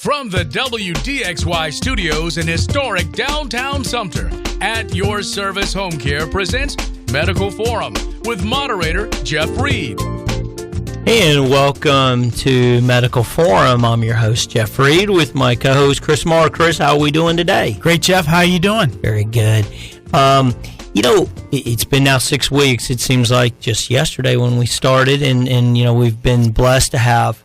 From the WDXY studios in historic downtown Sumter, At Your Service Home Care presents Medical Forum with moderator Jeff Reed. And welcome to Medical Forum. I'm your host, Jeff Reed, with my co-host, Chris Marr. Chris, how are we doing today? Great, Jeff. How are you doing? Very good. It's been now 6 weeks. It seems like just yesterday when we started, and we've been blessed to have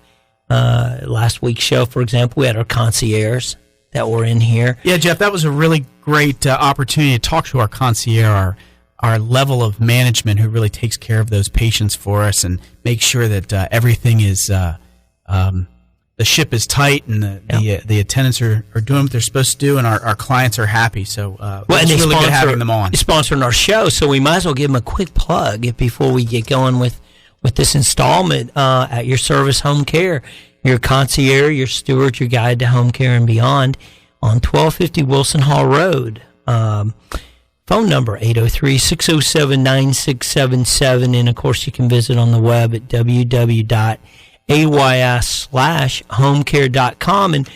last week's show, for example. We had our concierge that were in here. Yeah, Jeff, that was a really great opportunity to talk to our concierge, our level of management who really takes care of those patients for us and make sure that everything is the ship is tight and the attendants are doing what they're supposed to do, and our clients are happy. So it's really good having them on. They're sponsoring our show, so we might as well give them a quick plug before we get going with this installment at Your Service Home Care. Your concierge, your steward, your guide to home care and beyond on 1250 Wilson Hall Road. Phone number 803-607-9677, and of course you can visit on the web at www.ays/homecare.com. And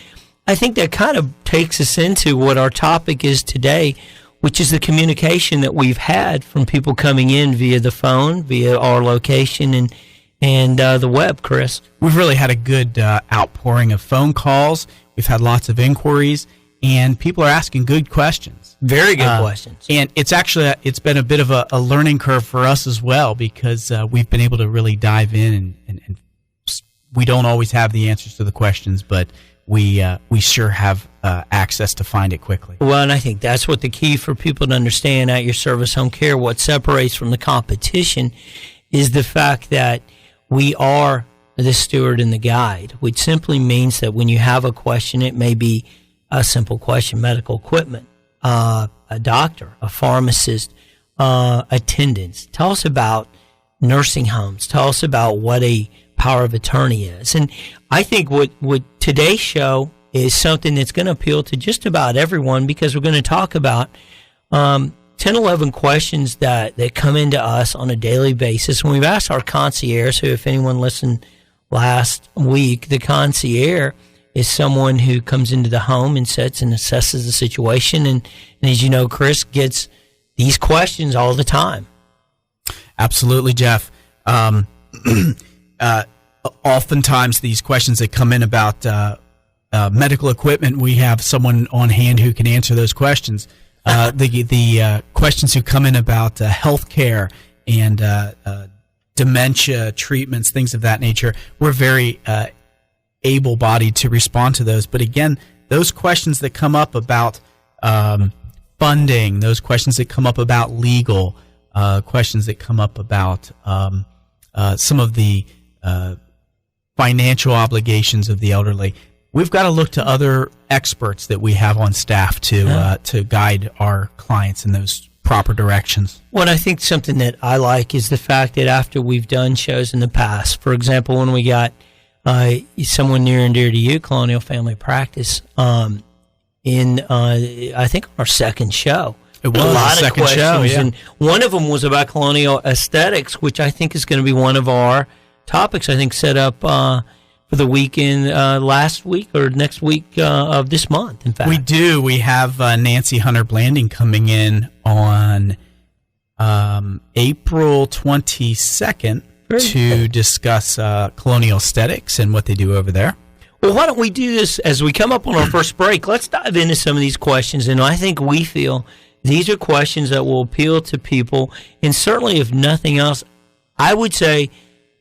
I think that kind of takes us into what our topic is today, which is the communication that we've had from people coming in via the phone, via our location, and the web, Chris. We've really had a good outpouring of phone calls. We've had lots of inquiries, and people are asking good questions. Very good questions. And it's been a bit of a learning curve for us as well, because we've been able to really dive in, and we don't always have the answers to the questions, but we sure have access to find it quickly. Well, and I think that's what the key for people to understand at Your Service Home Care. What separates from the competition is the fact that we are the steward and the guide, which simply means that when you have a question, it may be a simple question: medical equipment, a doctor, a pharmacist, attendants. Tell us about nursing homes. Tell us about what a power of attorney is. And I think what today's show is something that's going to appeal to just about everyone, because we're going to talk about 10, 11 questions that come into us on a daily basis. And we've asked our concierge, who, if anyone listened last week, the concierge is someone who comes into the home and sits and assesses the situation. And as you know, Chris gets these questions all the time. Absolutely, Jeff. Oftentimes these questions that come in about medical equipment, we have someone on hand who can answer those questions. The questions who come in about health care and dementia treatments, things of that nature, we're very able-bodied to respond to those. But again, those questions that come up about funding, those questions that come up about legal, questions that come up about some of the financial obligations of the elderly, we've got to look to other experts that we have on staff to guide our clients in those proper directions. Well, I think something that I like is the fact that after we've done shows in the past, for example, when we got someone near and dear to you, Colonial Family Practice, in I think our second show. It was a lot of questions, show, yeah. And one of them was about colonial aesthetics, which I think is going to be one of our topics, I think, set up for the weekend last week or next week of this month, in fact. We do. We have Nancy Hunter Blanding coming in on April 22nd to discuss colonial aesthetics and what they do over there. Well, why don't we do this as we come up on our first break? Let's dive into some of these questions, and I think we feel these are questions that will appeal to people, and certainly, if nothing else, I would say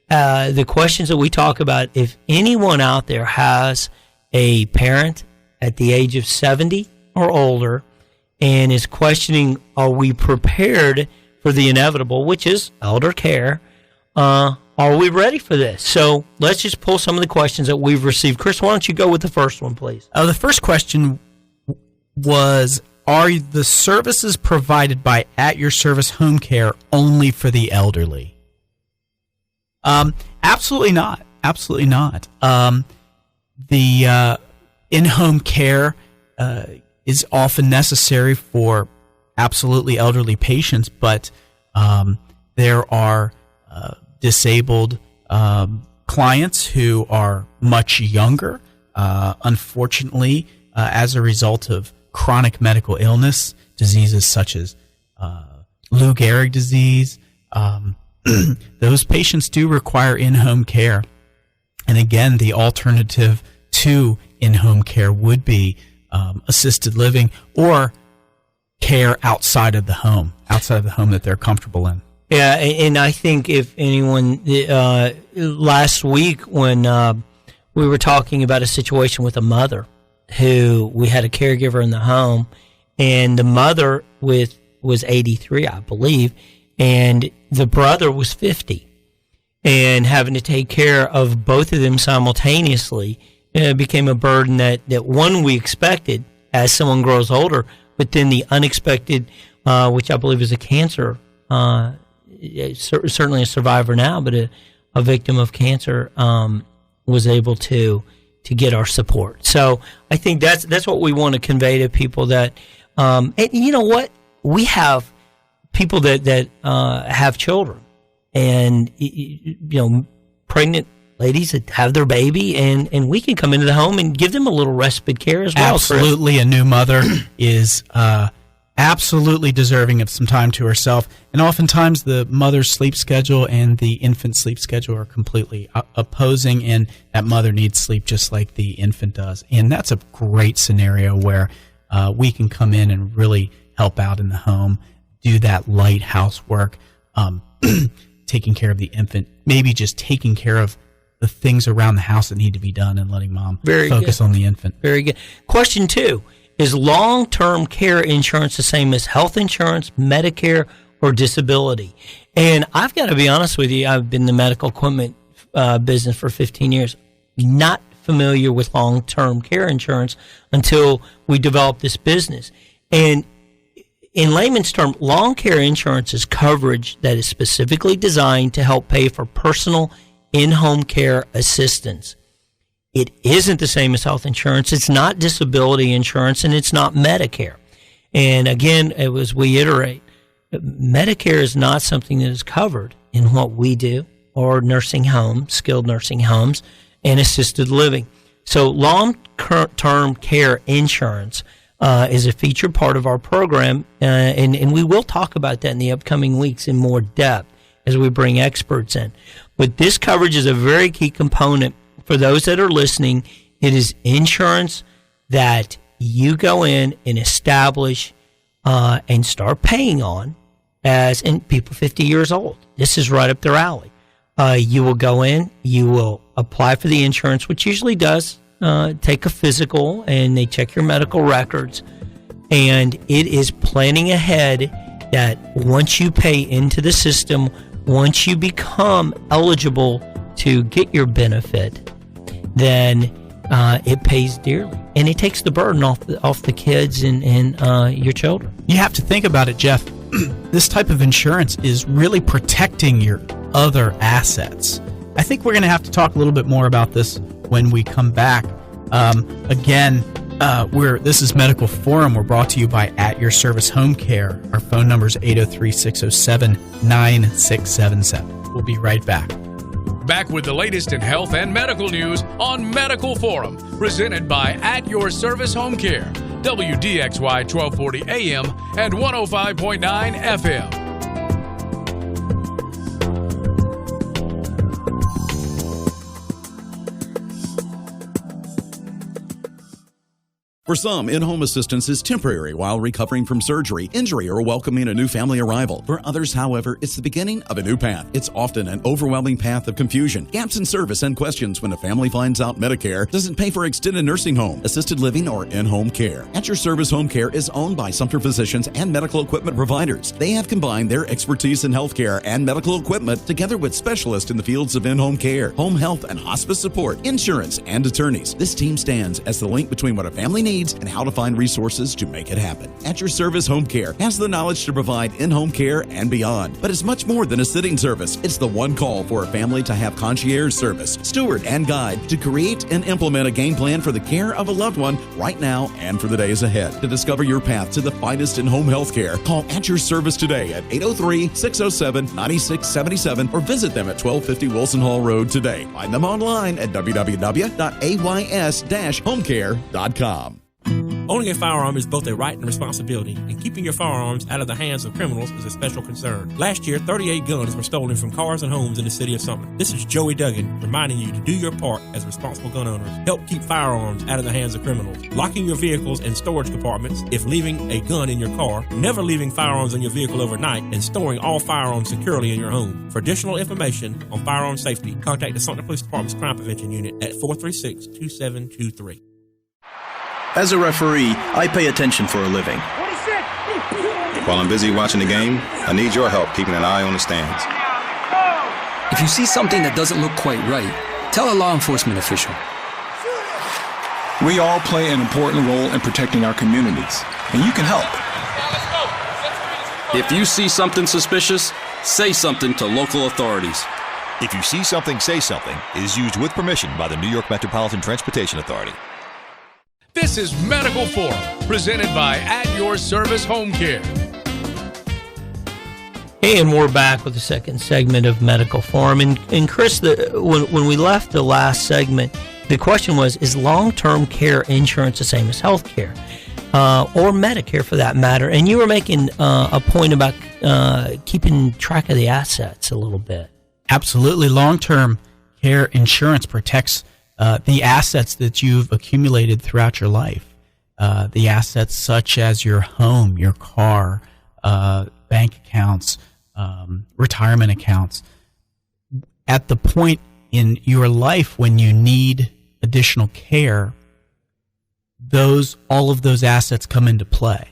the questions that we talk about, if anyone out there has a parent at the age of 70 or older and is questioning, are we prepared for the inevitable, which is elder care, are we ready for this? So let's just pull some of the questions that we've received. Chris, why don't you go with the first one, please? The first question was, are the services provided by At Your Service Home Care only for the elderly? Absolutely not. Absolutely not. The in-home care is often necessary for absolutely elderly patients, but there are disabled clients who are much younger, unfortunately, as a result of chronic medical illness, diseases such as Lou Gehrig disease, those patients do require in-home care. And again, the alternative to in-home care would be assisted living or care outside of the home that they're comfortable in. Yeah, and I think if anyone, last week when we were talking about a situation with a mother who we had a caregiver in the home, and the mother was 83, I believe, and the brother was 50, and having to take care of both of them simultaneously became a burden that one we expected as someone grows older, but then the unexpected, which I believe is a cancer, certainly a survivor now, but a victim of cancer, was able to get our support. So I think that's what we want to convey to people, that, and you know what, we have people that have children, and pregnant ladies that have their baby, and we can come into the home and give them a little respite care as well. Absolutely, a new mother is absolutely deserving of some time to herself, and oftentimes the mother's sleep schedule and the infant's sleep schedule are completely opposing, and that mother needs sleep just like the infant does. And that's a great scenario where we can come in and really help out in the home, do that light housework, taking care of the infant, maybe just taking care of the things around the house that need to be done, and letting mom focus on the infant. Very good. Question 2. Is long-term care insurance the same as health insurance, Medicare, or disability? And I've got to be honest with you, I've been in the medical equipment business for 15 years, not familiar with long-term care insurance until we developed this business. And in layman's term, long care insurance is coverage that is specifically designed to help pay for personal in-home care assistance. It isn't the same as health insurance. It's not disability insurance, and it's not Medicare. And again, as we iterate, Medicare is not something that is covered in what we do, or nursing homes, skilled nursing homes, and assisted living. So long-term care insurance is a featured part of our program, and we will talk about that in the upcoming weeks in more depth as we bring experts in. But this coverage is a very key component for those that are listening. It is insurance that you go in and establish and start paying on as in people 50 years old. This is right up their alley. You will go in, you will apply for the insurance, which usually does take a physical, and they check your medical records. And it is planning ahead that once you pay into the system, once you become eligible to get your benefit, then it pays dearly, and it takes the burden off the kids and your children. You have to think about it, Jeff. This type of insurance is really protecting your other assets. I think we're going to have to talk a little bit more about this when we come back. This is Medical Forum. We're brought to you by At Your Service Home Care. Our phone number is 803-607-9677. We'll be right back. Back with the latest in health and medical news on Medical Forum, presented by At Your Service Home Care, WDXY 1240 AM and 105.9 FM. For some, in-home assistance is temporary while recovering from surgery, injury, or welcoming a new family arrival. For others, however, it's the beginning of a new path. It's often an overwhelming path of confusion, gaps in service, and questions when a family finds out Medicare doesn't pay for extended nursing home, assisted living, or in-home care. At Your Service Home Care is owned by Sumter Physicians and medical equipment providers. They have combined their expertise in healthcare and medical equipment together with specialists in the fields of in-home care, home health and hospice support, insurance, and attorneys. This team stands as the link between what a family needs needs and how to find resources to make it happen. At Your Service Home Care has the knowledge to provide in-home care and beyond. But it's much more than a sitting service. It's the one call for a family to have concierge service, steward, and guide to create and implement a game plan for the care of a loved one right now and for the days ahead. To discover your path to the finest in home health care, call At Your Service today at 803-607-9677 or visit them at 1250 Wilson Hall Road today. Find them online at www.ays-homecare.com. Owning a firearm is both a right and responsibility, and keeping your firearms out of the hands of criminals is a special concern. Last year, 38 guns were stolen from cars and homes in the city of Sumner. This is Joey Duggan reminding you to do your part as responsible gun owners. Help keep firearms out of the hands of criminals. Locking your vehicles in storage compartments if leaving a gun in your car, never leaving firearms in your vehicle overnight, and storing all firearms securely in your home. For additional information on firearm safety, contact the Sumter Police Department's Crime Prevention Unit at 436-2723. As a referee, I pay attention for a living. While I'm busy watching the game, I need your help keeping an eye on the stands. If you see something that doesn't look quite right, tell a law enforcement official. We all play an important role in protecting our communities, and you can help. If you see something suspicious, say something to local authorities. If you see something, say something is used with permission by the New York Metropolitan Transportation Authority. This is Medical Forum, presented by At Your Service Home Care. Hey, and we're back with the second segment of Medical Forum. And Chris, when we left the last segment, the question was, is long-term care insurance the same as health care? Or Medicare, for that matter? And you were making a point about keeping track of the assets a little bit. Absolutely. Long-term care insurance protects the assets that you've accumulated throughout your life. The assets such as your home, your car, bank accounts, retirement accounts. At the point in your life when you need additional care, all of those assets come into play.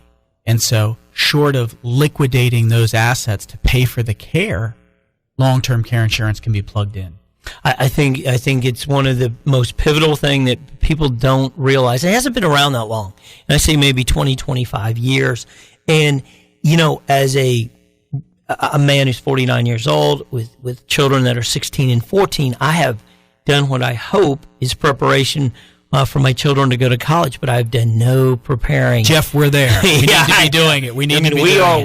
And so, short of liquidating those assets to pay for the care, long-term care insurance can be plugged in. I think it's one of the most pivotal thing that people don't realize. It hasn't been around that long. And I say maybe 20, 25 years. And, you know, as a man who's 49 years old with children that are 16 and 14, I have done what I hope is preparation for my children to go to college, but I've done no preparing. Jeff, we're there. We need to be doing it. We are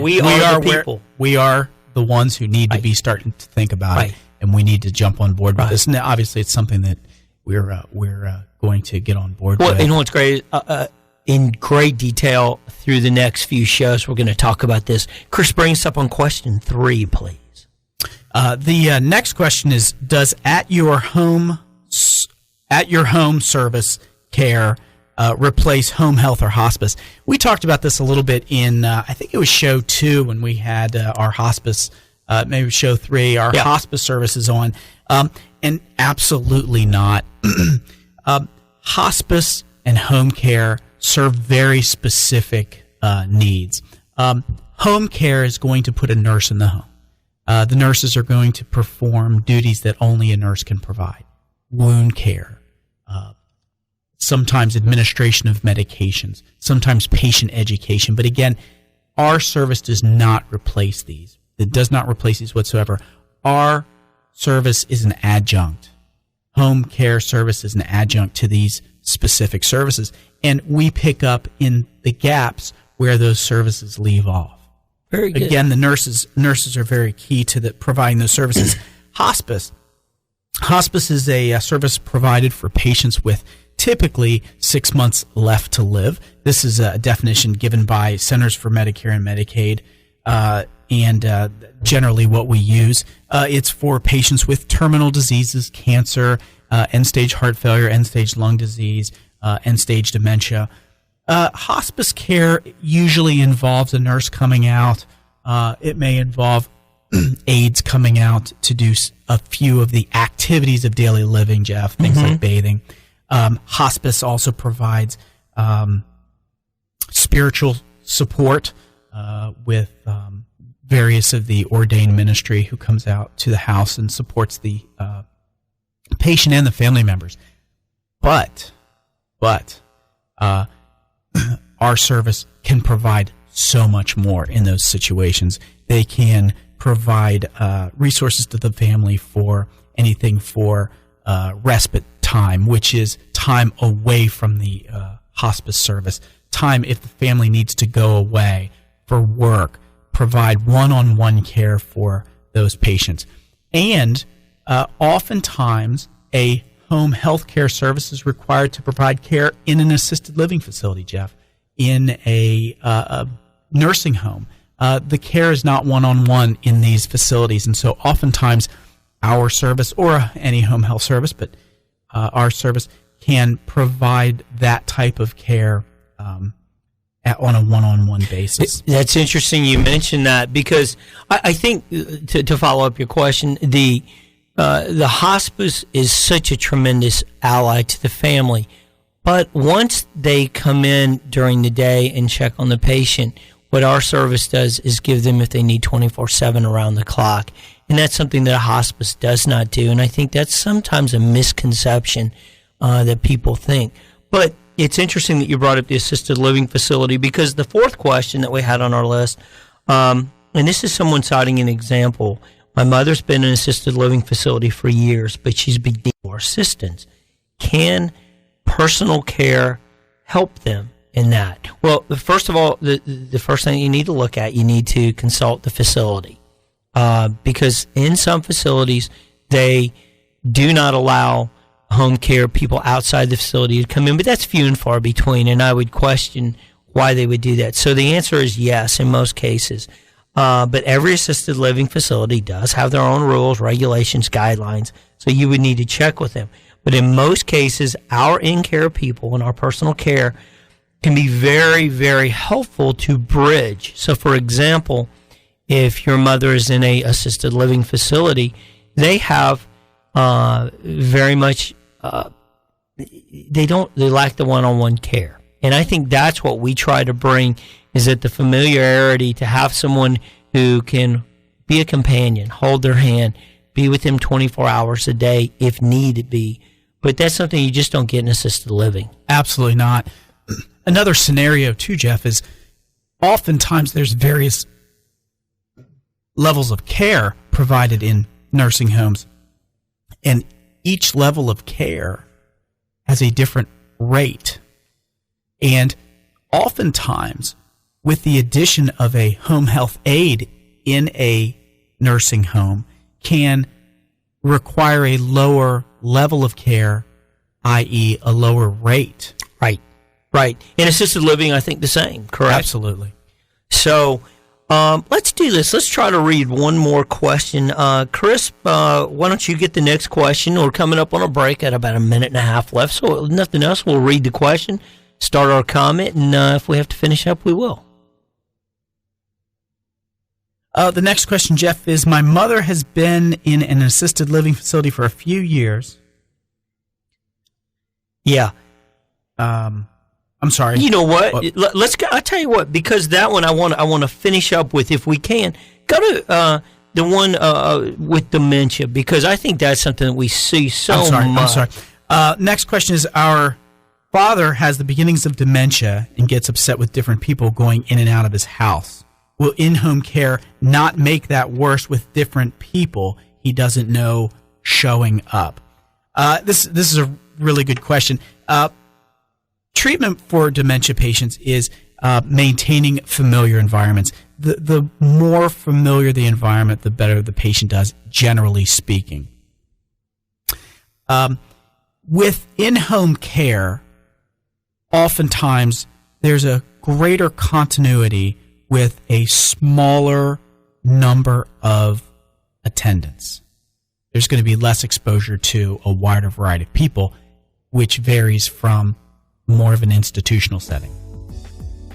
the people. We are the ones who need to be starting to think about it. And we need to jump on board with this. And obviously, it's something that we're going to get on board with. You know what's great? In great detail through the next few shows, we're going to talk about this. Chris, bring us up on question 3, please. The next question is: does at your home service care replace home health or hospice? We talked about this a little bit in I think it was show 2 when we had our hospice. Maybe show 3, our hospice services on, and absolutely not. Hospice and home care serve very specific needs. Home care is going to put a nurse in the home. The nurses are going to perform duties that only a nurse can provide. Wound care, sometimes administration of medications, sometimes patient education. But again, our service does not replace these. It does not replace these whatsoever. Our service is an adjunct. Home care service is an adjunct to these specific services. And we pick up in the gaps where those services leave off. Very good. Again, the nurses are very key to providing those services. Hospice is a service provided for patients with typically 6 months left to live. This is a definition given by Centers for Medicare and Medicaid. And generally what we use. It's for patients with terminal diseases, cancer, end-stage heart failure, end-stage lung disease, end-stage dementia. Hospice care usually involves a nurse coming out. It may involve aides coming out to do a few of the activities of daily living, Jeff, things like bathing. Hospice also provides spiritual support with various of the ordained ministry who comes out to the house and supports the patient and the family members. But our service can provide so much more in those situations. They can provide resources to the family for anything for respite time, which is time away from the hospice service, time if the family needs to go away for work, provide one-on-one care for those patients. And oftentimes a home health care service is required to provide care in an assisted living facility, Jeff, in a nursing home. The care is not one-on-one in these facilities, and so oftentimes our service, or any home health service, but our service can provide that type of care on a one-on-one basis. That's interesting you mentioned that, because I think, to follow up your question, the hospice is such a tremendous ally to the family. But once they come in during the day and check on the patient, what our service does is give them, if they need, 24/7 around the clock. And that's something that a hospice does not do. And I think that's sometimes a misconception that people think. But it's interesting that you brought up the assisted living facility, because the fourth question that we had on our list, and this is someone citing an example. My mother's been in an assisted living facility for years, but she's been needing more assistance. Can personal care help them in that? Well, first of all, the first thing you need to look at, you need to consult the facility. Because in some facilities, they do not allow home care people outside the facility to come in, but that's few and far between, and I would question why they would do that. So the answer is yes in most cases. But every assisted living facility does have their own rules, regulations, guidelines, so you would need to check with them. But in most cases, our in-care people and our personal care can be very, very helpful to bridge. So, for example, if your mother is in a assisted living facility, they have very much, they lack the one-on-one care. And I think that's what we try to bring, is that the familiarity to have someone who can be a companion, hold their hand, be with them 24 hours a day if need be. But that's something you just don't get in assisted living. Absolutely not. Another scenario too, Jeff, is oftentimes there's various levels of care provided in nursing homes, and each level of care has a different rate. And oftentimes, with the addition of a home health aide in a nursing home, can require a lower level of care, i.e. a lower rate. Right. In assisted living, I think the same, correct? Absolutely. So let's do this. Let's try to read one more question. Chris, why don't you get the next question? We're coming up on a break at about a minute and a half left, so if nothing else, we'll read the question, start our comment, and if we have to finish up, we will. The next question, Jeff, is my mother has been in an assisted living facility for a few years. Yeah. I'm sorry. You know what? Let's go. I'll tell you what, because that one I want to finish up with, if we can. Go to the one with dementia, because I think that's something that we see so much. I'm sorry. Next question is, our father has the beginnings of dementia and gets upset with different people going in and out of his house. Will in-home care not make that worse with different people he doesn't know showing up? This is a really good question. Treatment for dementia patients is maintaining familiar environments. The more familiar the environment, the better the patient does, generally speaking. With in-home care, oftentimes there's a greater continuity with a smaller number of attendants. There's going to be less exposure to a wider variety of people, which varies from more of an institutional setting.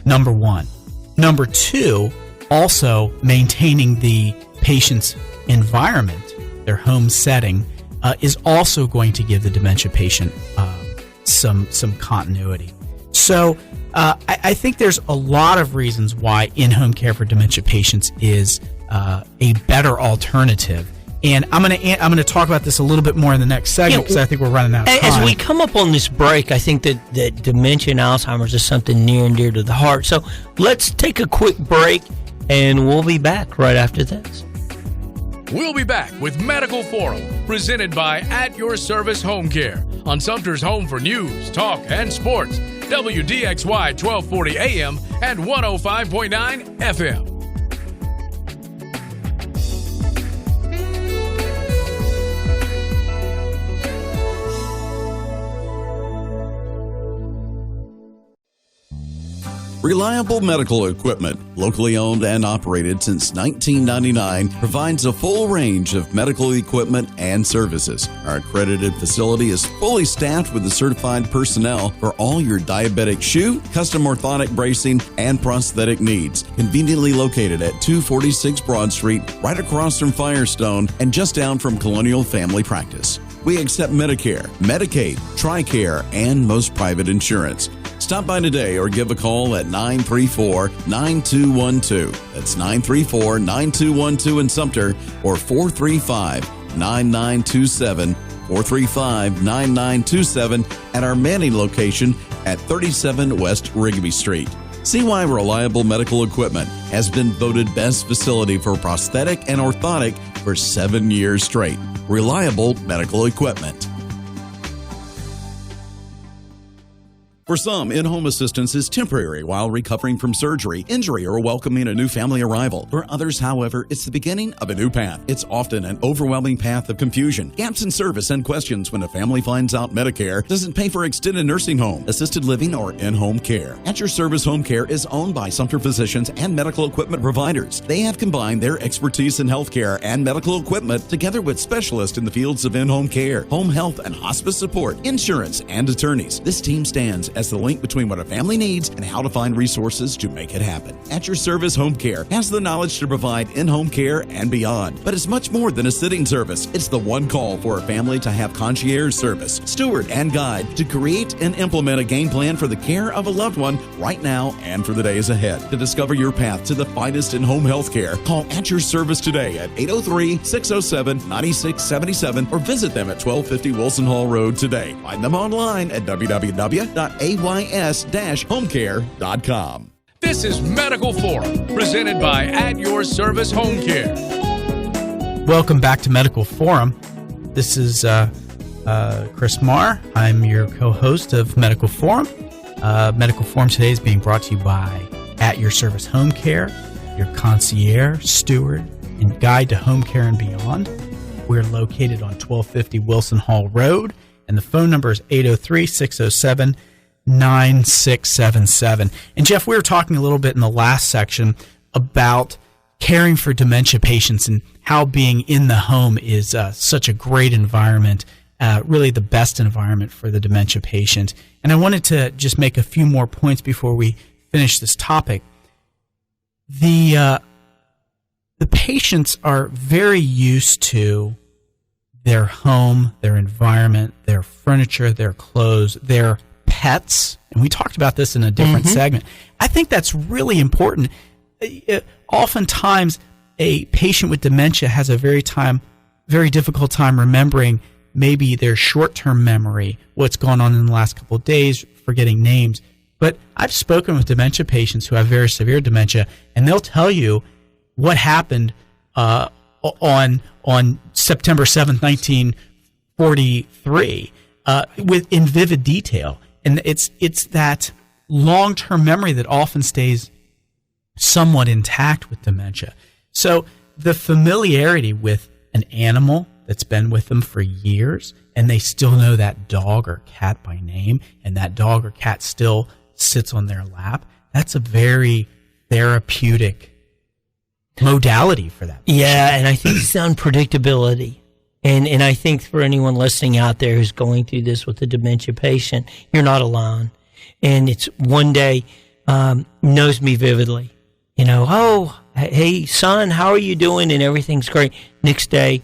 Number one. Number two, also maintaining the patient's environment, their home setting, is also going to give the dementia patient some continuity. So I think there's a lot of reasons why in-home care for dementia patients is a better alternative. And I'm gonna talk about this a little bit more in the next segment because I think we're running out of time. As we come up on this break, I think that dementia and Alzheimer's is something near and dear to the heart. So let's take a quick break, and we'll be back right after this. We'll be back with Medical Forum, presented by At Your Service Home Care on Sumter's home for news, talk, and sports. WDXY 1240 AM and 105.9 FM. Reliable Medical Equipment, locally owned and operated since 1999, provides a full range of medical equipment and services. Our accredited facility is fully staffed with the certified personnel for all your diabetic shoe, custom orthotic bracing, and prosthetic needs. Conveniently located at 246 Broad Street, right across from Firestone and just down from Colonial Family Practice. We accept Medicare, Medicaid, TRICARE, and most private insurance. Stop by today or give a call at 934-9212. That's 934-9212 in Sumter or 435-9927, 435-9927 at our Manning location at 37 West Rigby Street. See why Reliable Medical Equipment has been voted best facility for prosthetic and orthotic for 7 years straight. Reliable Medical Equipment. For some, in-home assistance is temporary while recovering from surgery, injury, or welcoming a new family arrival. For others, however, it's the beginning of a new path. It's often an overwhelming path of confusion, gaps in service, and questions when a family finds out Medicare doesn't pay for extended nursing home, assisted living, or in-home care. At Your Service Home Care is owned by Sumter Physicians and medical equipment providers. They have combined their expertise in healthcare and medical equipment together with specialists in the fields of in-home care, home health and hospice support, insurance, and attorneys. This team stands as the link between what a family needs and how to find resources to make it happen. At Your Service Home Care has the knowledge to provide in-home care and beyond. But it's much more than a sitting service. It's the one call for a family to have concierge service, steward, and guide to create and implement a game plan for the care of a loved one right now and for the days ahead. To discover your path to the finest in home health care, call At Your Service today at 803-607-9677 or visit them at 1250 Wilson Hall Road today. Find them online at www.ays-homecare.com. This is Medical Forum, presented by At Your Service Home Care. Welcome back to Medical Forum. This is Chris Marr. I'm your co-host of Medical Forum. Medical Forum today is being brought to you by At Your Service Home Care, your concierge, steward, and guide to home care and beyond. We're located on 1250 Wilson Hall Road, and the phone number is 803-607-9677. And Jeff, we were talking a little bit in the last section about caring for dementia patients and how being in the home is such a great environment, really the best environment for the dementia patient. And I wanted to just make a few more points before we finish this topic. The patients are very used to their home, their environment, their furniture, their clothes, their pets. And we talked about this in a different segment. I think that's really important. Oftentimes, a patient with dementia has a very difficult time remembering maybe their short-term memory, what's gone on in the last couple of days, forgetting names. But I've spoken with dementia patients who have very severe dementia, and they'll tell you what happened on September 7th, 1943, in vivid detail. And it's that long-term memory that often stays somewhat intact with dementia. So the familiarity with an animal that's been with them for years, and they still know that dog or cat by name, and that dog or cat still sits on their lap, that's a very therapeutic modality for that person. Yeah, and I think it's the unpredictability. And I think for anyone listening out there who's going through this with a dementia patient, you're not alone. And it's one day knows me vividly. You know, oh, hey, son, how are you doing? And everything's great. Next day,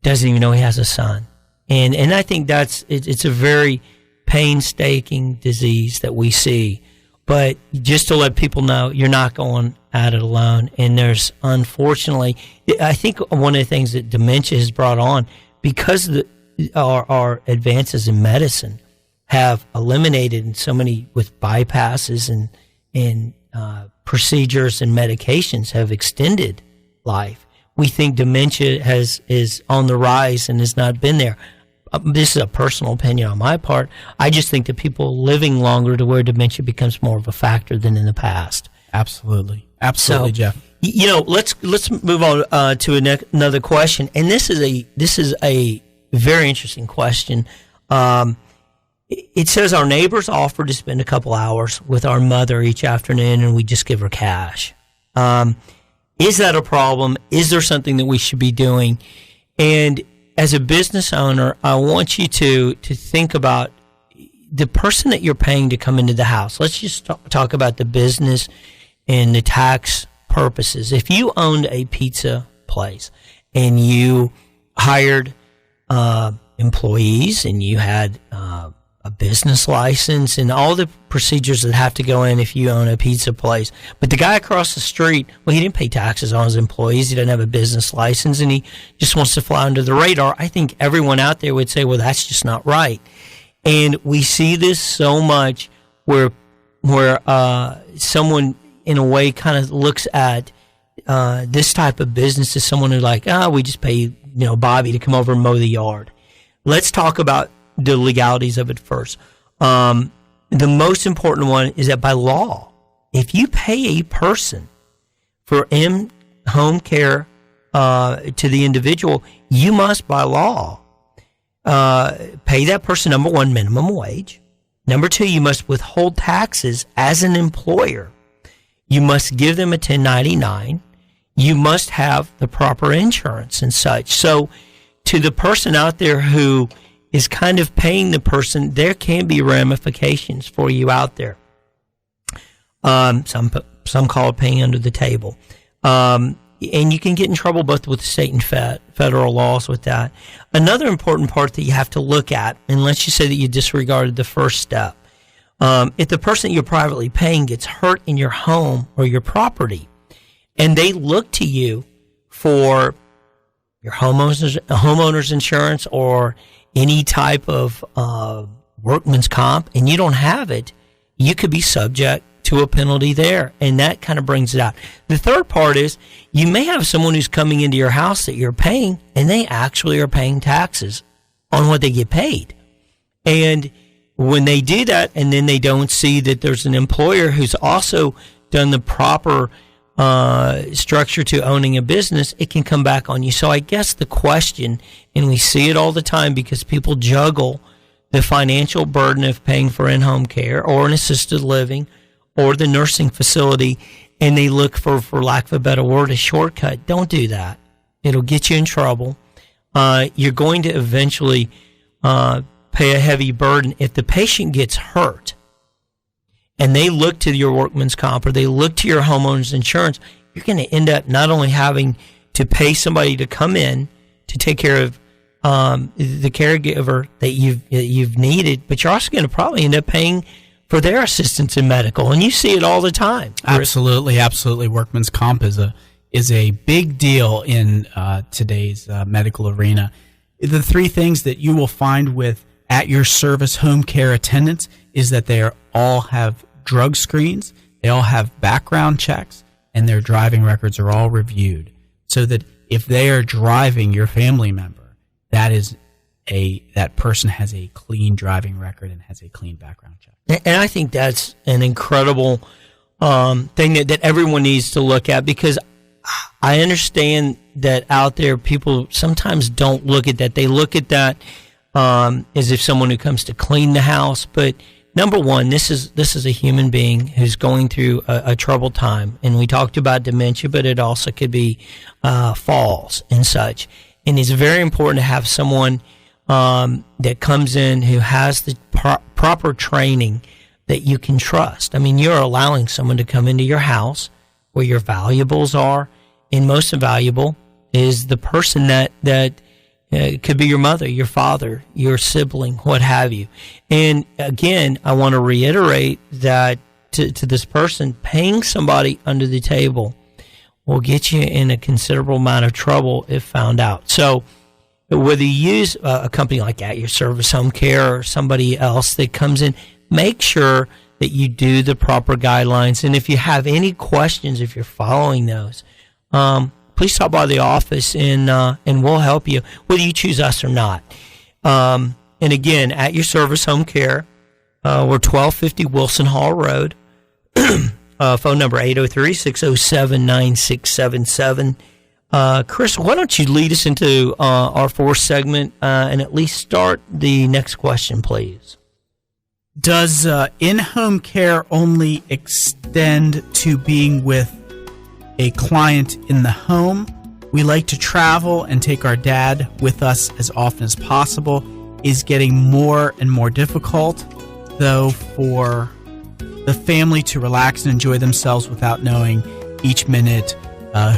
doesn't even know he has a son. And I think it's a very painstaking disease that we see But just to let people know, you're not going at it alone. And there's, unfortunately, I think one of the things that dementia has brought on, because our advances in medicine have eliminated so many, with bypasses and procedures and medications have extended life. We think dementia is on the rise and has not been there. This is a personal opinion on my part. I just think that people living longer to where dementia becomes more of a factor than in the past. Absolutely, so, Jeff. Let's move on to another question, and this is a very interesting question. It says our neighbors offer to spend a couple hours with our mother each afternoon, and we just give her cash. Is that a problem? Is there something that we should be doing? And as a business owner, I want you to think about the person that you're paying to come into the house. Let's just talk about the business and the tax purposes. If you owned a pizza place and you hired employees and you had a business license and all the procedures that have to go in if you own a pizza place. But the guy across the street, well, he didn't pay taxes on his employees. He doesn't have a business license, and he just wants to fly under the radar. I think everyone out there would say, well, that's just not right. And we see this so much where someone, in a way, kind of looks at this type of business as someone who's like, we just pay Bobby to come over and mow the yard. Let's talk about the legalities of it first. The most important one is that by law, if you pay a person for home care to the individual, you must, by law, pay that person, number one, minimum wage. Number two, you must withhold taxes as an employer. You must give them a 1099. You must have the proper insurance and such. So to the person out there who is kind of paying the person, there can be ramifications for you out there. Some call it paying under the table. And you can get in trouble both with state and federal laws with that. Another important part that you have to look at, and let's just say that you disregarded the first step. If the person that you're privately paying gets hurt in your home or your property, and they look to you for your homeowner's insurance or any type of workman's comp, and you don't have it, you could be subject to a penalty there, and that kind of brings it out. The third part is you may have someone who's coming into your house that you're paying, and they actually are paying taxes on what they get paid. And when they do that, and then they don't see that there's an employer who's also done the proper structure to owning a business, it can come back on you. So I guess the question, and we see it all the time because people juggle the financial burden of paying for in-home care or an assisted living or the nursing facility, and they look for lack of a better word, a shortcut. Don't do that. It'll get you in trouble. You're going to eventually pay a heavy burden. If the patient gets hurt and they look to your workman's comp or they look to your homeowner's insurance, you're going to end up not only having to pay somebody to come in to take care of the caregiver that you've needed, but you're also going to probably end up paying for their assistance in medical, and you see it all the time. Absolutely. Workman's comp is a big deal in today's medical arena. The three things that you will find with at your service home care attendants is that they all have drug screens, they all have background checks, and their driving records are all reviewed, so that if they are driving your family member, that person has a clean driving record and has a clean background check. And I think that's an incredible thing that everyone needs to look at, because I understand that out there people sometimes don't look at that. They look at that as if someone who comes to clean the house. But number one, this is a human being who's going through a troubled time. And we talked about dementia, but it also could be falls and such. And it's very important to have someone that comes in who has the proper training that you can trust. I mean, you're allowing someone to come into your house where your valuables are, and most valuable is the person that could be your mother, your father, your sibling, what have you. And again, I want to reiterate that to this person, paying somebody under the table will get you in a considerable amount of trouble if found out. So whether you use a company like At Your Service Home Care or somebody else that comes in, make sure that you do the proper guidelines. And if you have any questions, if you're following those, please stop by the office and we'll help you, whether you choose us or not. And again, At Your Service Home Care, we're 1250 Wilson Hall Road. Phone number 803-607-9677. Chris, why don't you lead us into our fourth segment and at least start the next question, please? Does in-home care only extend to being with a client in the home? We like to travel and take our dad with us as often as possible. Is getting more and more difficult, though, for the family to relax and enjoy themselves without knowing each minute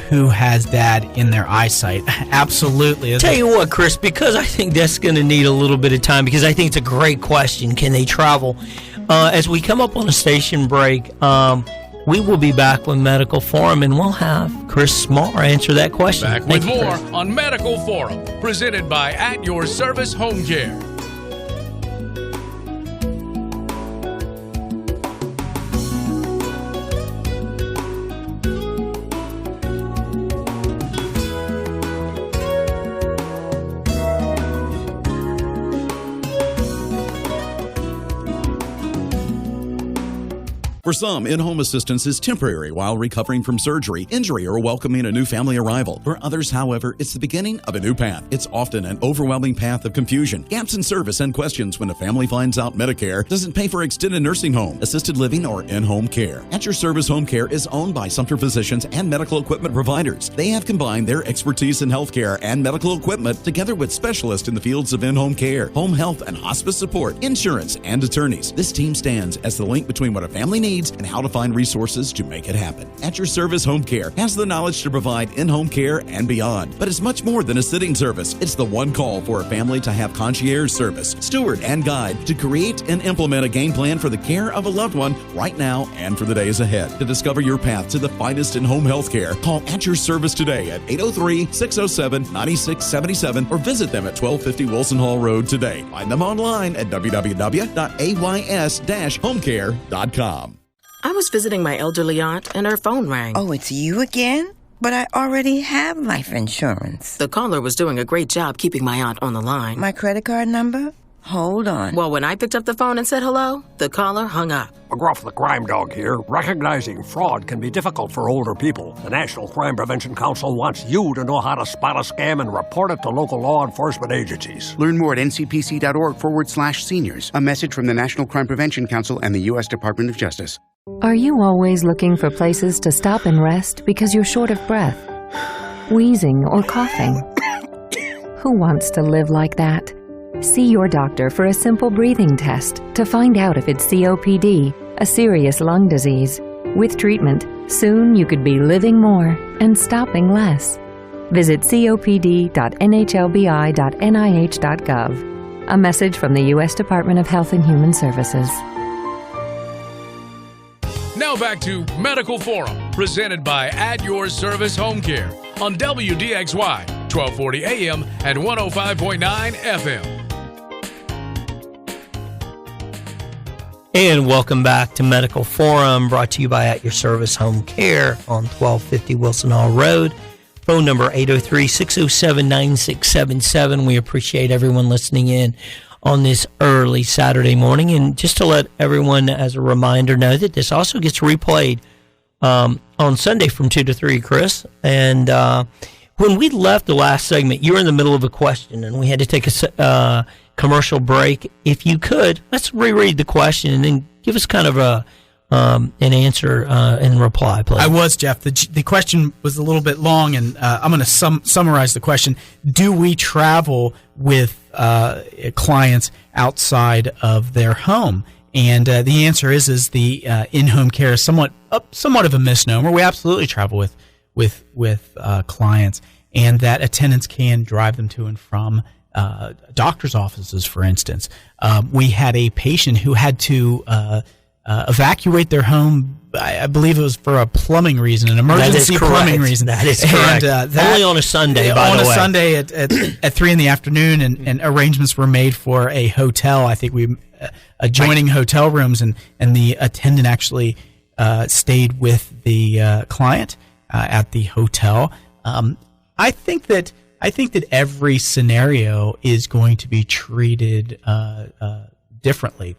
who has dad in their eyesight. Absolutely. Tell you what, Chris, because I think that's going to need a little bit of time, because I think it's a great question. Can they travel? As we come up on a station break, we will be back with Medical Forum, and we'll have Chris Smarr answer that question. Back with more on Medical Forum, presented by At Your Service Home Care. For some, in-home assistance is temporary while recovering from surgery, injury, or welcoming a new family arrival. For others, however, it's the beginning of a new path. It's often an overwhelming path of confusion, gaps in service, and questions when a family finds out Medicare doesn't pay for extended nursing home, assisted living, or in-home care. At Your Service Home Care is owned by Sumter Physicians and medical equipment providers. They have combined their expertise in healthcare and medical equipment together with specialists in the fields of in-home care, home health and hospice support, insurance, and attorneys. This team stands as the link between what a family needs and how to find resources to make it happen. At Your Service Home Care has the knowledge to provide in-home care and beyond. But it's much more than a sitting service. It's the one call for a family to have concierge service, steward, and guide to create and implement a game plan for the care of a loved one right now and for the days ahead. To discover your path to the finest in home health care, call At Your Service today at 803-607-9677 or visit them at 1250 Wilson Hall Road today. Find them online at www.ays-homecare.com. I was visiting my elderly aunt and her phone rang. Oh, it's you again? But I already have life insurance. The caller was doing a great job keeping my aunt on the line. My credit card number? Hold on. Well, when I picked up the phone and said hello, the caller hung up. McGruff the Crime Dog here. Recognizing fraud can be difficult for older people. The National Crime Prevention Council wants you to know how to spot a scam and report it to local law enforcement agencies. Learn more at ncpc.org/seniors. A message from the National Crime Prevention Council and the U.S. Department of Justice. Are you always looking for places to stop and rest because you're short of breath, wheezing, or coughing? Who wants to live like that? See your doctor for a simple breathing test to find out if it's COPD, a serious lung disease. With treatment, soon you could be living more and stopping less. Visit copd.nhlbi.nih.gov. A message from the U.S. Department of Health and Human Services. Now back to Medical Forum, presented by At Your Service Home Care on WDXY, 1240 AM and 105.9 FM. And welcome back to Medical Forum, brought to you by At Your Service Home Care on 1250 Wilson Hall Road. Phone number 803-607-9677. We appreciate everyone listening in on this early Saturday morning. And just to let everyone, as a reminder, know that this also gets replayed on Sunday from 2 to 3, Chris. And when we left the last segment, you were in the middle of a question, and we had to take a commercial break. If you could, let's reread the question and then give us kind of an answer in reply, please. I was, Jeff. The question was a little bit long, and I'm going to summarize the question. Do we travel with clients outside of their home? And the answer is the in-home care is somewhat of a misnomer. We absolutely travel with clients, and that attendants can drive them to and from doctor's offices, for instance. We had a patient who had to evacuate their home. I believe it was for a plumbing reason, an emergency plumbing reason. That is correct. And, only on a Sunday, by the way. On a Sunday at 3 in the afternoon, and arrangements were made for a hotel. I think we adjoining hotel rooms, and the attendant actually stayed with the client at the hotel. I think that every scenario is going to be treated differently.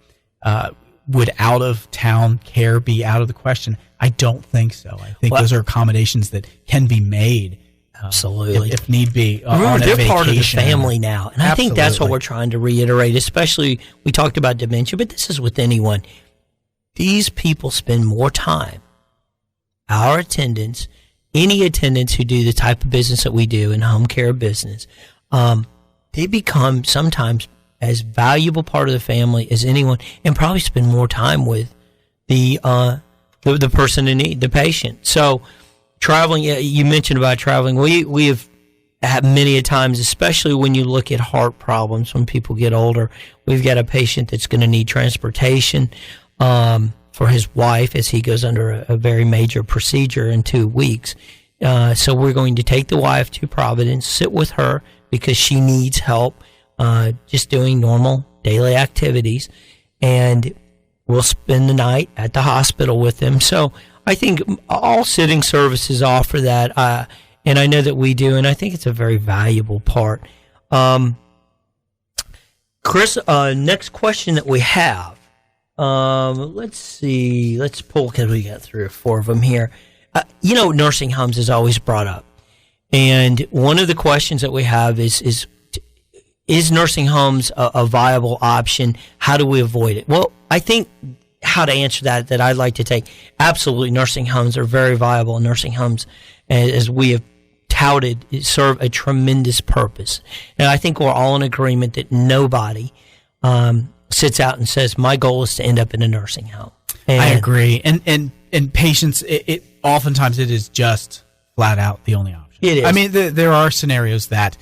Would out-of-town care be out of the question? I don't think so. I think those are accommodations that can be made. Absolutely. If need be. Remember, they're part of the family now. And I think that's what we're trying to reiterate, especially we talked about dementia, but this is with anyone. These people spend more time, our attendants, any attendants who do the type of business that we do in home care business, they become sometimes as valuable part of the family as anyone, and probably spend more time with the person in need, the patient. So traveling, you mentioned about traveling. We have had many a times, especially when you look at heart problems when people get older. We've got a patient that's going to need transportation for his wife as he goes under a very major procedure in 2 weeks. So we're going to take the wife to Providence, sit with her because she needs help. Just doing normal daily activities, and we'll spend the night at the hospital with them. So I think all sitting services offer that, and I know that we do, and I think it's a very valuable part. Chris, next question that we have, let's see, let's pull, because we got 3 or 4 of them here. Nursing homes is always brought up, and one of the questions that we have is nursing homes a viable option? How do we avoid it? Well, I think how to answer that I'd like to take, absolutely, nursing homes are very viable. Nursing homes, as we have touted, serve a tremendous purpose. And I think we're all in agreement that nobody sits out and says, my goal is to end up in a nursing home. And I agree. And patients, it oftentimes it is just flat out the only option. It is. I mean, there are scenarios that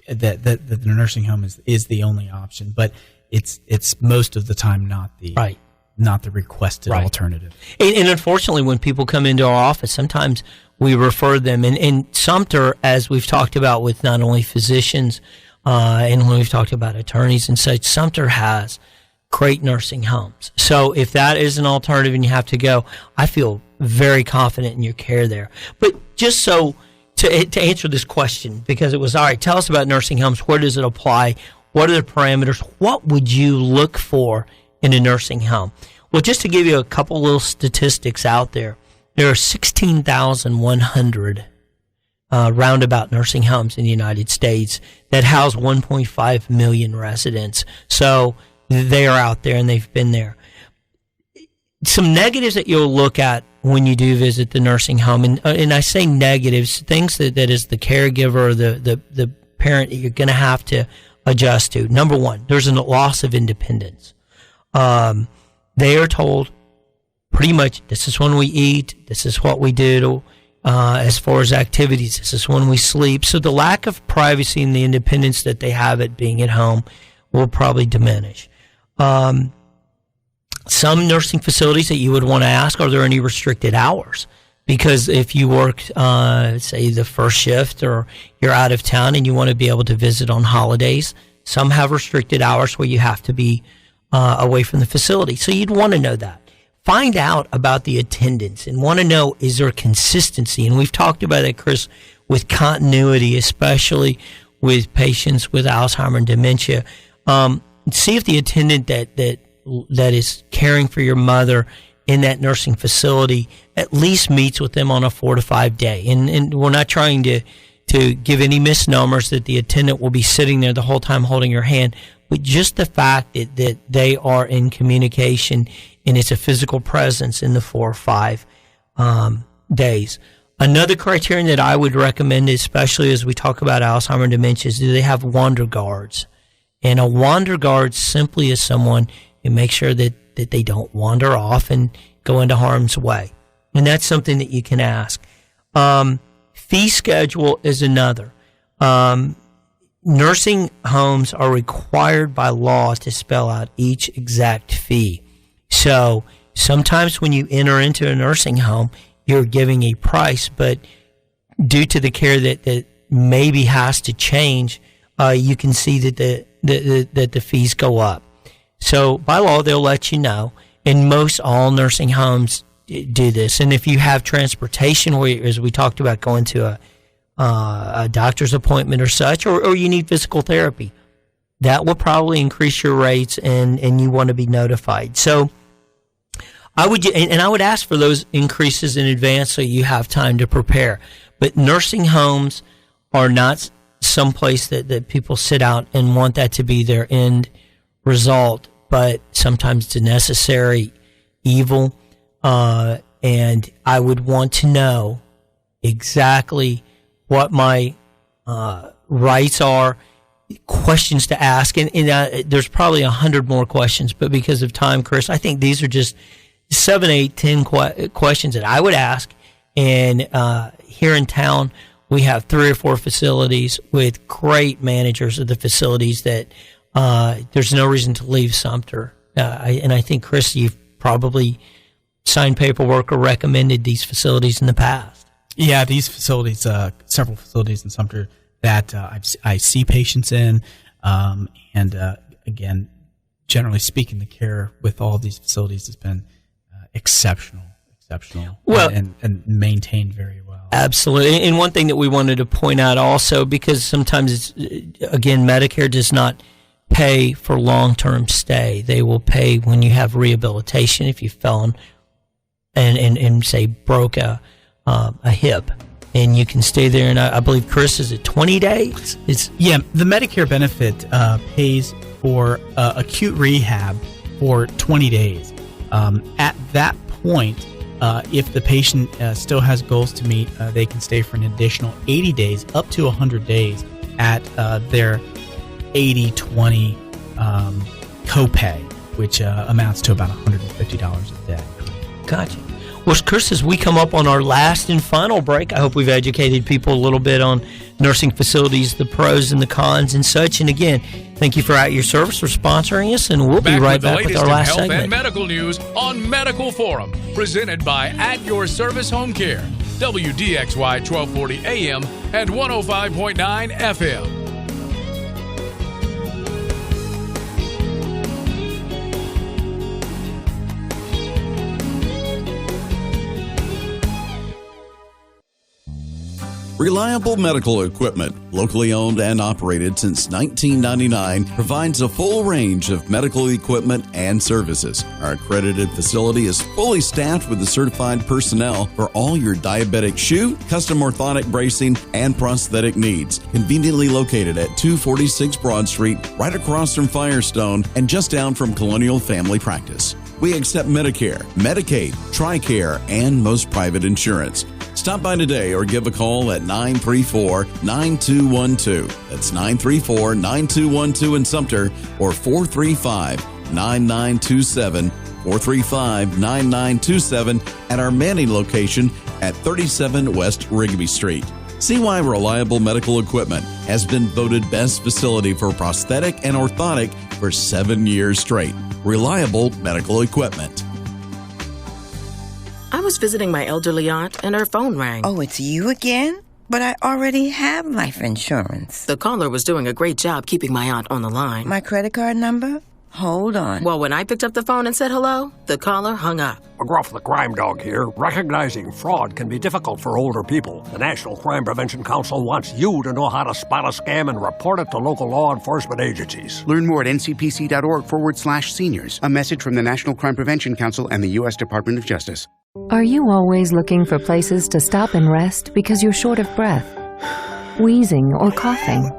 the nursing home is the only option, but it's most of the time not the requested alternative. And unfortunately, when people come into our office, sometimes we refer them. And Sumter, as we've talked about with not only physicians and when we've talked about attorneys and such, Sumter has great nursing homes. So if that is an alternative and you have to go, I feel very confident in your care there. But just so to answer this question, because it was, all right, tell us about nursing homes. Where does it apply? What are the parameters? What would you look for in a nursing home? Well, just to give you a couple little statistics out there, there are 16,100 roundabout nursing homes in the United States that house 1.5 million residents. So they are out there and they've been there. Some negatives that you'll look at when you do visit the nursing home, and I say negatives, things that is the caregiver or the parent that you're going to have to adjust to. Number one, there's a loss of independence. They are told pretty much, this is when we eat, this is what we do as far as activities, this is when we sleep. So the lack of privacy and the independence that they have at being at home will probably diminish. Some nursing facilities that you would want to ask, are there any restricted hours? Because if you work, say, the first shift, or you're out of town and you want to be able to visit on holidays, some have restricted hours where you have to be away from the facility. So you'd want to know that. Find out about the attendance and want to know, is there consistency? And we've talked about that, Chris, with continuity, especially with patients with Alzheimer's and dementia. See if the attendant that is caring for your mother in that nursing facility at least meets with them on a 4 to 5 day. And we're not trying to give any misnomers that the attendant will be sitting there the whole time holding your hand, but just the fact that they are in communication and it's a physical presence in the 4 or 5 days. Another criterion that I would recommend, especially as we talk about Alzheimer's and dementia, is do they have wander guards? And a wander guard simply is someone who makes sure that they don't wander off and go into harm's way. And that's something that you can ask. Fee schedule is another. Nursing homes are required by law to spell out each exact fee. So sometimes when you enter into a nursing home, you're giving a price, but due to the care that maybe has to change, you can see that the fees go up. So by law, they'll let you know, and most all nursing homes do this. And if you have transportation, where, as we talked about, going to a doctor's appointment or such, or you need physical therapy, that will probably increase your rates, and you want to be notified. So I would ask for those increases in advance so you have time to prepare. But nursing homes are not someplace that people sit out and want that to be their end result, but sometimes it's a necessary evil. And I would want to know exactly what my rights are, questions to ask, and there's probably 100 more questions, but because of time, Chris, I think these are just 7, 8, 10 questions that I would ask. And here in town, we have 3 or 4 facilities with great managers of the facilities that there's no reason to leave Sumter. And I think, Chris, you've probably signed paperwork or recommended these facilities in the past. Yeah, these facilities, several facilities in Sumter that I see patients in, and again, generally speaking, the care with all of these facilities has been exceptional, well, and maintained very well. Absolutely. And one thing that we wanted to point out also, because sometimes again, Medicare does not pay for long-term stay. They will pay when you have rehabilitation, if you fell and say broke a hip, and you can stay there. And I believe, Chris, is it 20 days? The Medicare benefit pays for acute rehab for 20 days. At that point, if the patient still has goals to meet, they can stay for an additional 80 days, up to 100 days at their 80/20 copay, which amounts to about $150 a day. Gotcha. Well, Chris, as we come up on our last and final break, I hope we've educated people a little bit on nursing facilities, the pros and the cons and such. And again, thank you for At Your Service for sponsoring us, and we'll be right back with our last health segment. And medical news on Medical Forum, presented by At Your Service Home Care, WDXY 1240 AM and 105.9 FM. Reliable Medical Equipment, locally owned and operated since 1999, provides a full range of medical equipment and services. Our accredited facility is fully staffed with the certified personnel for all your diabetic shoe, custom orthotic bracing, and prosthetic needs. Conveniently located at 246 Broad Street, right across from Firestone and just down from Colonial Family Practice. We accept Medicare, Medicaid, TRICARE, and most private insurance. Stop by today or give a call at 934-9212. That's 934-9212 in Sumter, or 435-9927, 435-9927 at our Manning location at 37 West Rigby Street. See why Reliable Medical Equipment has been voted best facility for prosthetic and orthotic for 7 years straight. Reliable Medical Equipment. I was visiting my elderly aunt and her phone rang. Oh, it's you again? But I already have life insurance. The caller was doing a great job keeping my aunt on the line. My credit card number? Hold on. Well, when I picked up the phone and said hello, the caller hung up. McGruff the Crime Dog here. Recognizing fraud can be difficult for older people. The National Crime Prevention Council wants you to know how to spot a scam and report it to local law enforcement agencies. Learn more at ncpc.org/seniors. A message from the National Crime Prevention Council and the U.S. Department of Justice. Are you always looking for places to stop and rest because you're short of breath, wheezing, or coughing?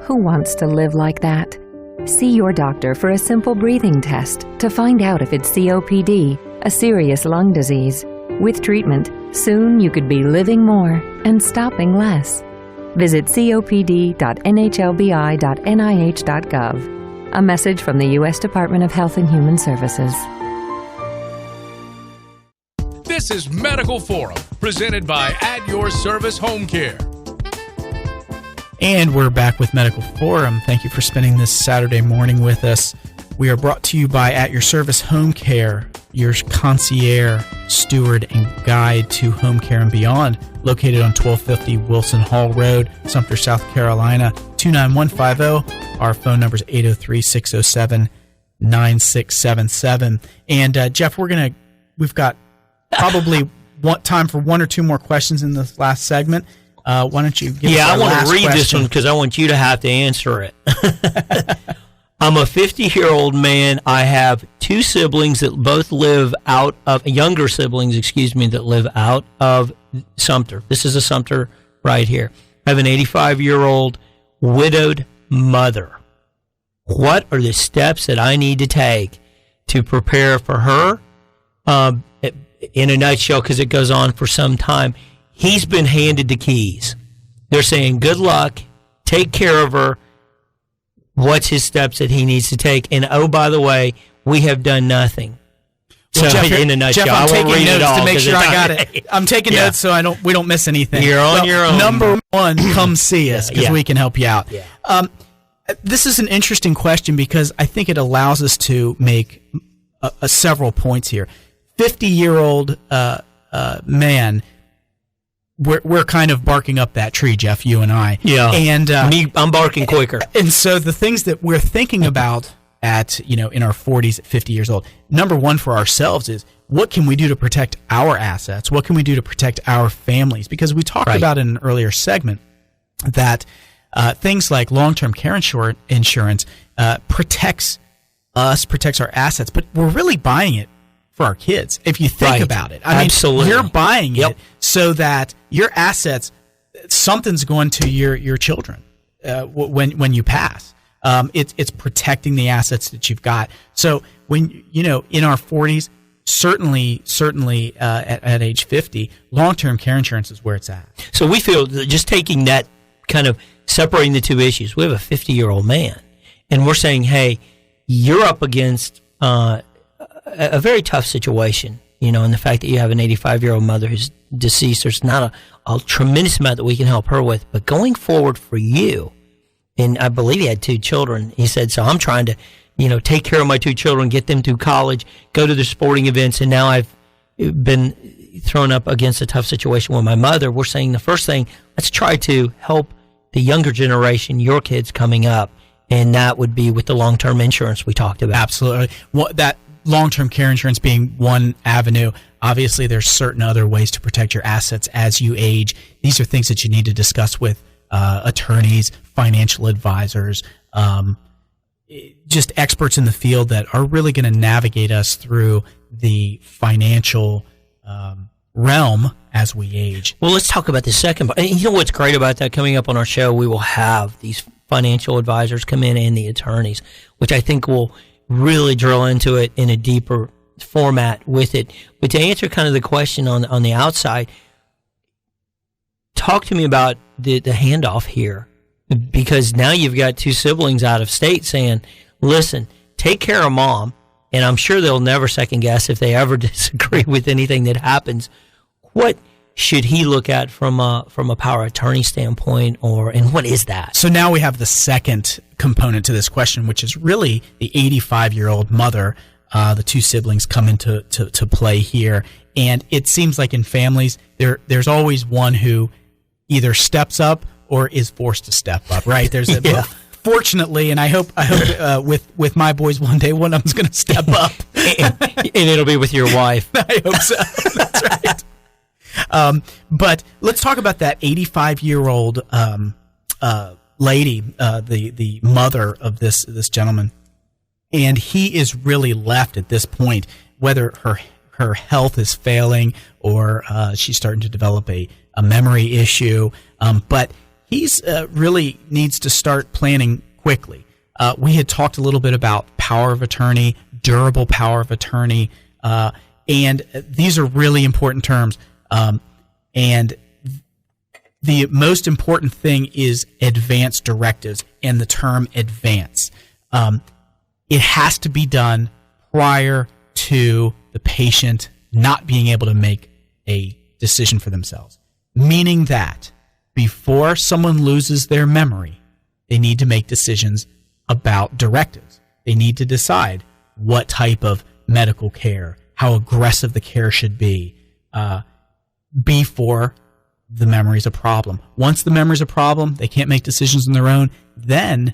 Who wants to live like that? See your doctor for a simple breathing test to find out if it's COPD, a serious lung disease. With treatment, soon you could be living more and stopping less. Visit copd.nhlbi.nih.gov. A message from the U.S. Department of Health and Human Services. This is Medical Forum, presented by At Your Service Home Care. And we're back with Medical Forum. Thank you for spending this Saturday morning with us. We are brought to you by At Your Service Home Care. your concierge, steward, and guide to home care and beyond, located on 1250 Wilson Hall Road, Sumter, South Carolina, 29150. Our phone number is 803-607-9677. And Jeff, we've got probably time for one or two more questions in this last segment. Why don't you give us I want to read question. this one because I want you to have to answer it. I'm a 50-year-old man. I have two siblings that both live out of, younger siblings, that live out of Sumter. This is a Sumter right here. I have an 85-year-old widowed mother. What are the steps that I need to take to prepare for her? In a nutshell, because it goes on for some time, he's been handed the keys. They're saying, good luck, take care of her. What's his steps that he needs to take? And oh, by the way, we have done nothing. So, Jeff, in a nutshell, Jeff, I'm taking notes to make sure I got it. I'm taking notes so we don't miss anything. You're on your own. Number one, come see us because we can help you out. Yeah. This is an interesting question because I think it allows us to make several points here. 50-year-old man. We're kind of barking up that tree, Jeff, you and I. Yeah. And I'm barking quicker. And so the things that we're thinking about at, in our 40s, at 50 years old, number one for ourselves is what can we do to protect our assets? What can we do to protect our families? Because we talked about in an earlier segment that things like long-term care insurance protects us, protects our assets, but we're really buying it for our kids, if you think about it. I mean, you're buying it so that your assets, something's going to your children when you pass. It's protecting the assets that you've got. So when in our 40s, certainly at age 50, long-term care insurance is where it's at. So we feel that just taking that kind of separating the two issues. We have a 50-year-old man, and we're saying, hey, you're up against a very tough situation, and the fact that you have an 85-year-old mother who's deceased, there's not a tremendous amount that we can help her with. But going forward for you, and I believe he had two children, he said, so I'm trying to, take care of my two children, get them through college, go to the sporting events, and now I've been thrown up against a tough situation with my mother. We're saying the first thing, let's try to help the younger generation, your kids coming up, and that would be with the long-term insurance we talked about. Absolutely. That long-term care insurance being one avenue. Obviously, there's certain other ways to protect your assets as you age. These are things that you need to discuss with attorneys, financial advisors, just experts in the field that are really going to navigate us through the financial realm as we age. Well, let's talk about the second part. You know what's great about that? Coming up on our show, we will have these financial advisors come in and the attorneys, which I think will really drill into it in a deeper format with it. But to answer kind of the question on the outside, talk to me about the handoff here, because now you've got two siblings out of state saying, listen, take care of mom, and I'm sure they'll never second guess if they ever disagree with anything that happens. What should he look at from a power of attorney standpoint, and what is that? So now we have the second component to this question, which is really the 85-year-old mother. The two siblings come into to play here, and it seems like in families there's always one who either steps up or is forced to step up. Right? There's fortunately, and I hope with my boys one day one of them's going to step up, and it'll be with your wife. I hope so. That's right. But let's talk about that 85-year-old lady, the mother of this gentleman, and he is really left at this point, whether her health is failing or she's starting to develop a memory issue, but he's really needs to start planning quickly. We had talked a little bit about power of attorney, durable power of attorney, and these are really important terms. And the most important thing is advance directives, and the term advance. It has to be done prior to the patient not being able to make a decision for themselves, meaning that before someone loses their memory, they need to make decisions about directives. They need to decide what type of medical care, how aggressive the care should be before the memory is a problem. Once the memory is a problem, they can't make decisions on their own, then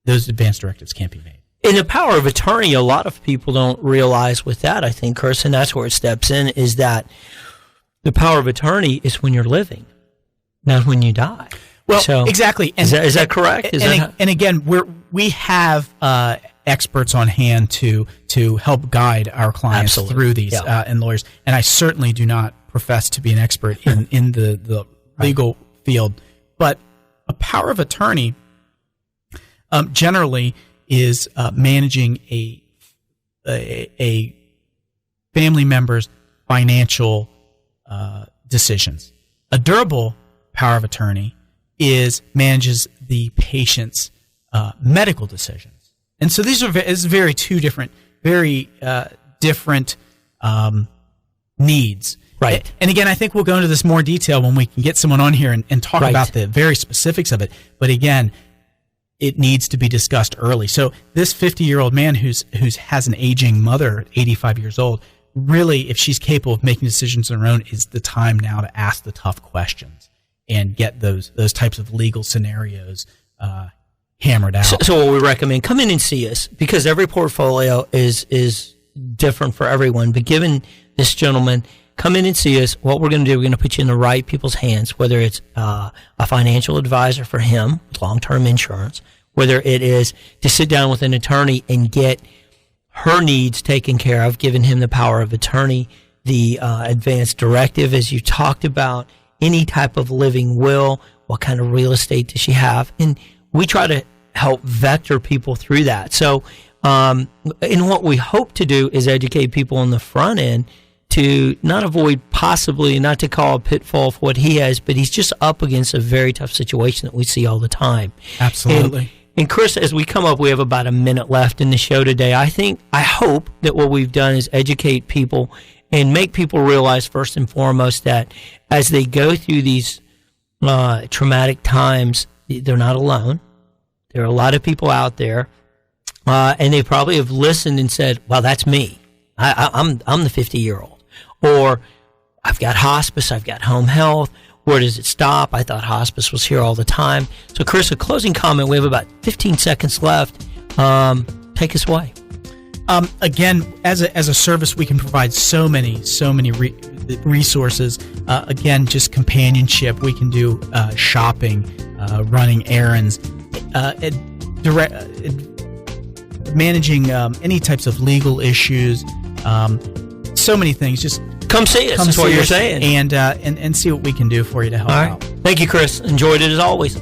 those advance directives can't be made. In the power of attorney, a lot of people don't realize with that, I think, Chris, and that's where it steps in, is that the power of attorney is when you're living, not when you die. Well, so, exactly. And is that correct? And again, we have experts on hand to help guide our clients through these and lawyers. And I certainly do not profess to be an expert in the legal field, but a power of attorney generally is managing a family member's financial decisions. A durable power of attorney manages the patient's medical decisions, and so these are very different needs. Right. And again, I think we'll go into this more detail when we can get someone on here and talk about the very specifics of it. But again, it needs to be discussed early. So this 50-year-old man who has an aging mother, 85 years old, really, if she's capable of making decisions on her own, is the time now to ask the tough questions and get those types of legal scenarios hammered out. So what we recommend, come in and see us, because every portfolio is different for everyone. But given this gentleman, come in and see us. What we're going to do, we're going to put you in the right people's hands, whether it's a financial advisor for him, long-term insurance, whether it is to sit down with an attorney and get her needs taken care of, giving him the power of attorney, the advance directive, as you talked about, any type of living will, what kind of real estate does she have? And we try to help vector people through that. So, and what we hope to do is educate people on the front end to not avoid possibly, not to call a pitfall for what he has, but he's just up against a very tough situation that we see all the time. Absolutely. And Chris, as we come up, we have about a minute left in the show today. I hope that what we've done is educate people and make people realize first and foremost that as they go through these traumatic times, they're not alone. There are a lot of people out there, and they probably have listened and said, well, that's me. I'm the 50-year-old. Or I've got hospice, I've got home health. Where does it stop? I thought hospice was here all the time. So, Chris, a closing comment. We have about 15 seconds left. Take us away. Again, as a service, we can provide so many resources. Again, just companionship. We can do shopping, running errands, managing any types of legal issues. So many things. Just come see us. That's what you're saying, and see what we can do for you to help out. Thank you, Chris. Enjoyed it as always.